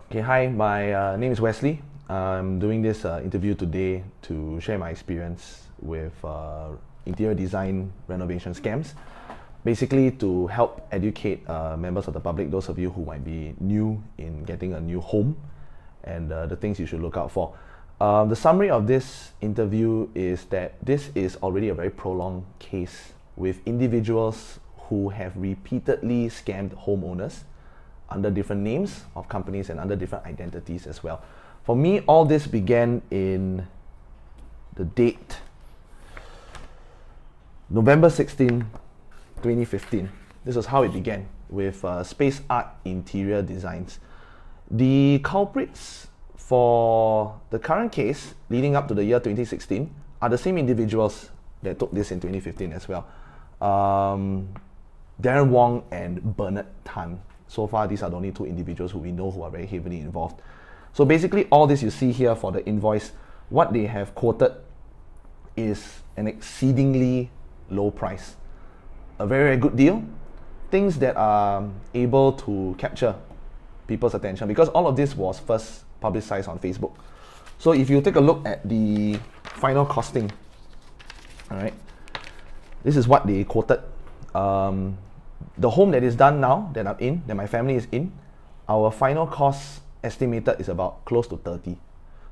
Okay, hi, my name is Wesley. I'm doing this interview today to share my experience with interior design renovation scams. Basically to help educate members of the public, those of you who might be new in getting a new home, and the things you should look out for. The summary of this interview is that this is already a very prolonged case with individuals who have repeatedly scammed homeowners under different names of companies and under different identities as well. For me, all this began in the date November 16, 2015. This was how it began with Space Art Interior Designs. The culprits for the current case leading up to the year 2016 are the same individuals that took this in 2015 as well. Darren Wong and Bernard Tan. So far, these are the only two individuals who we know who are very heavily involved. So basically, all this you see here for the invoice, what they have quoted is an exceedingly low price. A very, very good deal. Things that are able to capture people's attention, because all of this was first publicized on Facebook. So if you take a look at the final costing, all right, this is what they quoted. The home that is done now, that I'm in, that my family is in, our final cost estimated is about close to 30.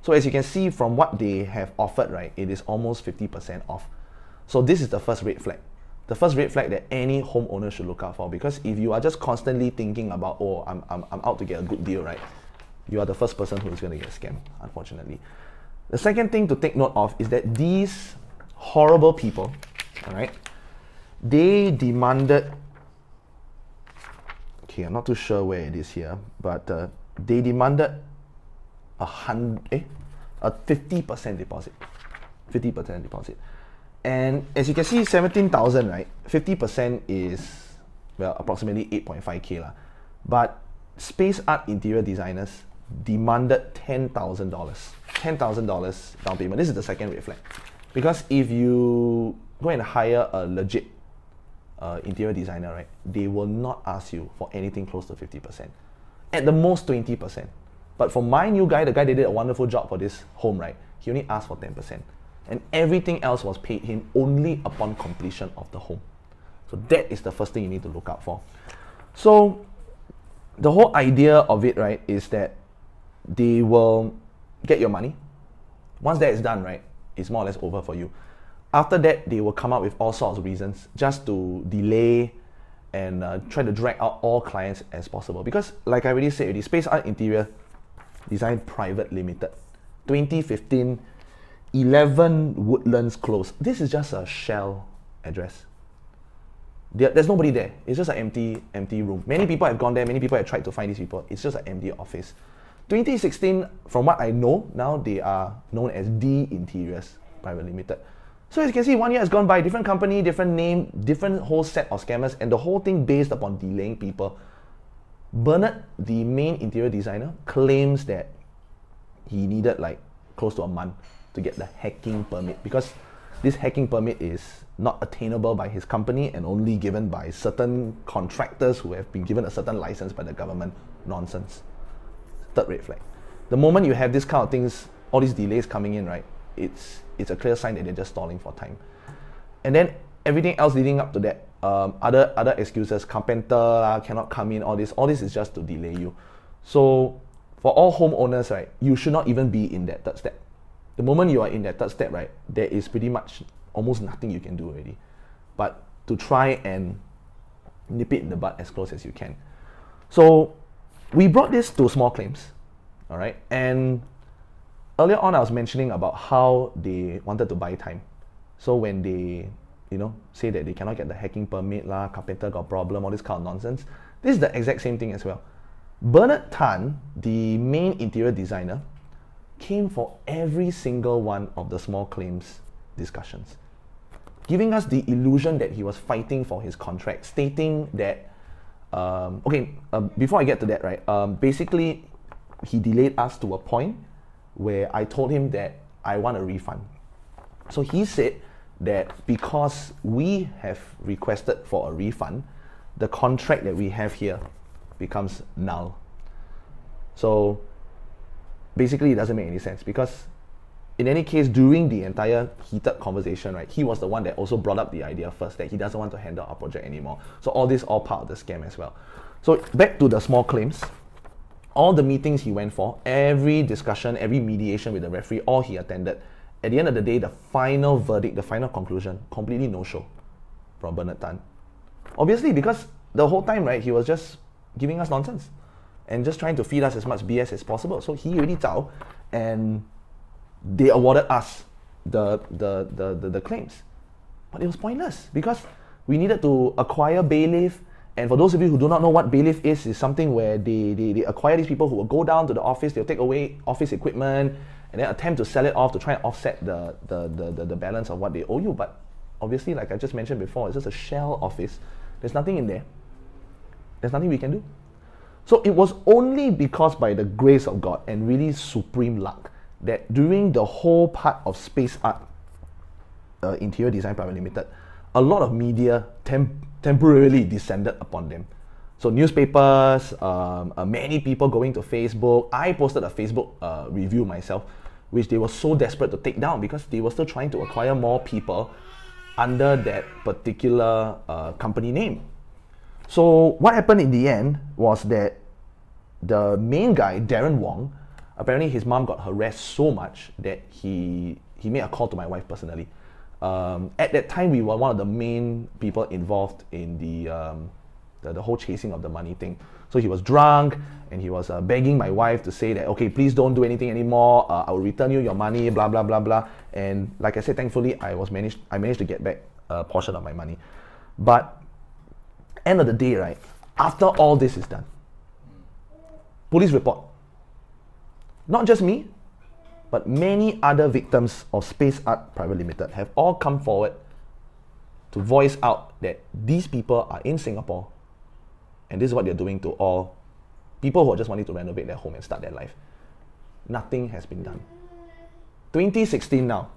So as you can see from what they have offered, right, it is almost 50% off. So this is the first red flag. The first red flag that any homeowner should look out for, because if you are just constantly thinking about, oh, I'm out to get a good deal, right, you are the first person who is going to get scammed, unfortunately. The second thing to take note of is that these horrible people, all right, they demanded, okay, I'm not too sure where it is here, but they demanded a 50% deposit. 50% deposit. And as you can see, 17,000, right? 50% is, well, approximately 8.5K lah. But Space Art Interior Designers demanded $10,000. $10,000 down payment. This is the second red flag. Because if you go and hire a legit interior designer, right, they will not ask you for anything close to 50%. At the most 20%. But for my new guy, the guy that did a wonderful job for this home, right, he only asked for 10%. And everything else was paid him only upon completion of the home. So that is the first thing you need to look out for. So the whole idea of it, right, is that they will get your money. Once that is done, right, it's more or less over for you. After that, they will come up with all sorts of reasons just to delay and try to drag out all clients as possible. Because like I already said, Space Art Interior Design Private Limited, 2015, 11 Woodlands Close. This is just a shell address. There's nobody there. It's just an empty room. Many people have gone there. Many people have tried to find these people. It's just an empty office. 2016, from what I know, now they are known as D Interiors Private Limited. So as you can see, 1 year has gone by, different company, different name, different whole set of scammers, and the whole thing based upon delaying people. Bernard, the main interior designer, claims that he needed like close to a month to get the hacking permit, because this hacking permit is not attainable by his company and only given by certain contractors who have been given a certain license by the government. Nonsense. Third red flag. The moment you have this kind of things, all these delays coming in, right, it's a clear sign that they're just stalling for time. And then everything else leading up to that, other excuses, carpenter cannot come in, all this is just to delay you. So for all homeowners, right, you should not even be in that third step. The moment you are in that third step, right, there is pretty much almost nothing you can do already, but to try and nip it in the bud as close as you can. So we brought this to small claims, all right, and earlier on I was mentioning about how they wanted to buy time. So when they, say that they cannot get the hacking permit lah, carpenter got problem, all this kind of nonsense, this is the exact same thing as well. Bernard Tan, the main interior designer, came for every single one of the small claims discussions, giving us the illusion that he was fighting for his contract, stating that, before I get to that, right, basically he delayed us to a point where I told him that I want a refund. So he said that because we have requested for a refund, the contract that we have here becomes null. So basically it doesn't make any sense, because in any case, during the entire heated conversation, right, he was the one that also brought up the idea first that he doesn't want to handle our project anymore. So all this all part of the scam as well. So back to the small claims. All the meetings he went for, every discussion, every mediation with the referee, all he attended. At the end of the day, the final verdict, the final conclusion, completely no-show from Bernard Tan. Obviously, because the whole time, right, he was just giving us nonsense and just trying to feed us as much BS as possible. So he already zao, and they awarded us the claims. But it was pointless, because we needed to acquire bailiff. And for those of you who do not know what bailiff is something where they acquire these people who will go down to the office, they'll take away office equipment, and then attempt to sell it off to try and offset the balance of what they owe you. But obviously, like I just mentioned before, it's just a shell office. There's nothing in there. There's nothing we can do. So it was only because by the grace of God and really supreme luck that during the whole part of Space Art Interior Design Private Limited, a lot of media temporarily descended upon them. So newspapers, many people going to Facebook. I posted a Facebook review myself, which they were so desperate to take down because they were still trying to acquire more people under that particular company name. So what happened in the end was that the main guy, Darren Wong, apparently his mom got harassed so much that he made a call to my wife personally. At that time, we were one of the main people involved in the whole chasing of the money thing. So he was drunk and he was begging my wife to say that, okay, please don't do anything anymore. I will return you your money, blah, blah, blah, blah. And like I said, thankfully, I managed to get back a portion of my money. But end of the day, right, after all this is done, police report. Not just me, but many other victims of Space Art Private Limited have all come forward to voice out that these people are in Singapore and this is what they're doing to all people who are just wanting to renovate their home and start their life. Nothing has been done. 2016 now,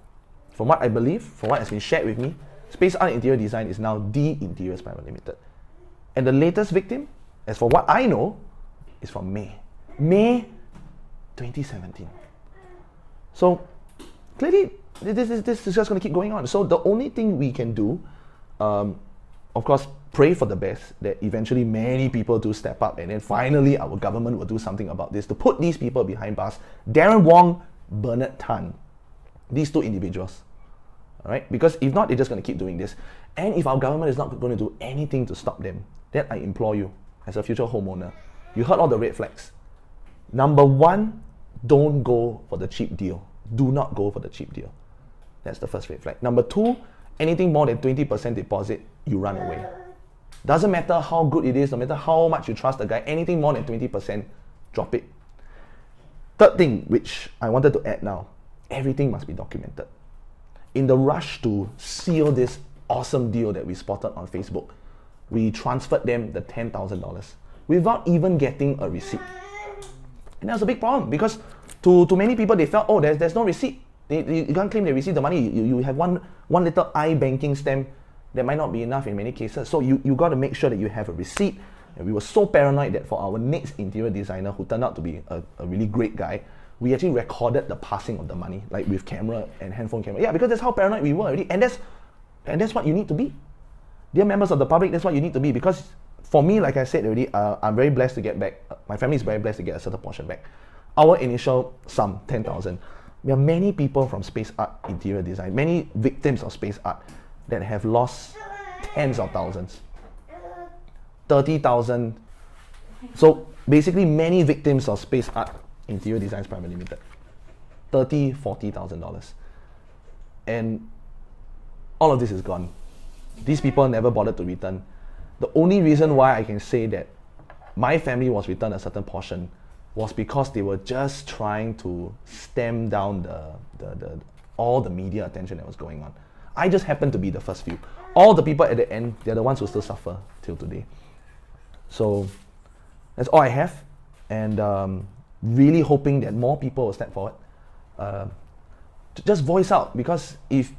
from what I believe, from what has been shared with me, Space Art Interior Design is now The Interiors Private Limited. And the latest victim, as for what I know, is from May 2017. So clearly, this is just going to keep going on. So the only thing we can do, of course, pray for the best, that eventually many people do step up, and then finally our government will do something about this to put these people behind bars. Darren Wong, Bernard Tan, these two individuals. All right? Because if not, they're just going to keep doing this. And if our government is not going to do anything to stop them, then I implore you, as a future homeowner, you heard all the red flags. Number one, don't go for the cheap deal. Do not go for the cheap deal. That's the first red flag. Number two, anything more than 20% deposit, you run away. Doesn't matter how good it is, no matter how much you trust the guy, anything more than 20%, drop it. Third thing, which I wanted to add now, everything must be documented. In the rush to seal this awesome deal that we spotted on Facebook, we transferred them the $10,000 without even getting a receipt. And that was a big problem because to many people, they felt, oh, there's no receipt. You can't claim they received the money. You have one little iBanking stamp that might not be enough in many cases. So you got to make sure that you have a receipt. And we were so paranoid that for our next interior designer, who turned out to be a really great guy, we actually recorded the passing of the money, like with camera and handphone camera. Yeah, because that's how paranoid we were already. And that's what you need to be. Dear members of the public, that's what you need to be. Because for me, like I said already, I'm very blessed to get back. My family is very blessed to get a certain portion back. Our initial sum, 10,000. There are many people from Space Art Interior Design, many victims of Space Art that have lost tens of thousands. 30,000. So basically many victims of Space Art Interior Designs Private Limited. $30,000, $40,000. And all of this is gone. These people never bothered to return. The only reason why I can say that my family was returned a certain portion was because they were just trying to stem down all the media attention that was going on. I just happened to be the first few. All the people at the end, they're the ones who still suffer till today. So that's all I have, and really hoping that more people will step forward. Just voice out, because if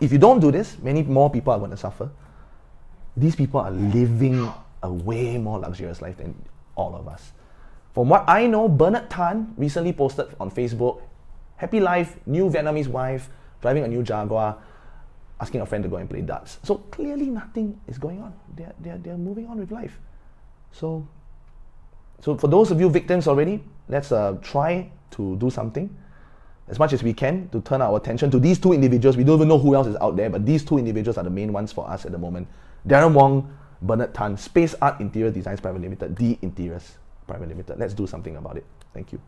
you don't do this, many more people are going to suffer. These people are living a way more luxurious life than all of us. From what I know, Bernard Tan recently posted on Facebook, happy life, new Vietnamese wife, driving a new Jaguar, asking a friend to go and play darts. So clearly nothing is going on. They're moving on with life. So for those of you victims already, let's try to do something as much as we can to turn our attention to these two individuals. We don't even know who else is out there, but these two individuals are the main ones for us at the moment. Darren Wong, Bernard Tan, Space Art Interior Designs Private Limited, The Interiors Private Limited. Let's do something about it. Thank you.